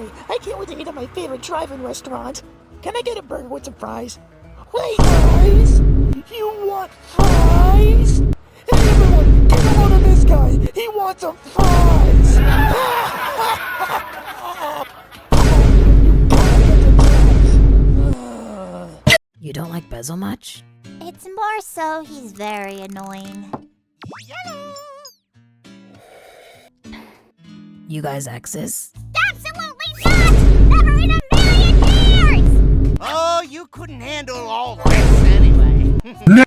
boy, I can't wait to eat at my favorite drive-in restaurant. Can I get a burger with some fries? Wait, guys! You want fries? Hey everyone, get a load of this guy! He wants some fries! You don't like Bezel much? It's more so he's very annoying. You guys exes? Absolutely not! Never in a million years! Oh, you couldn't handle all this anyway.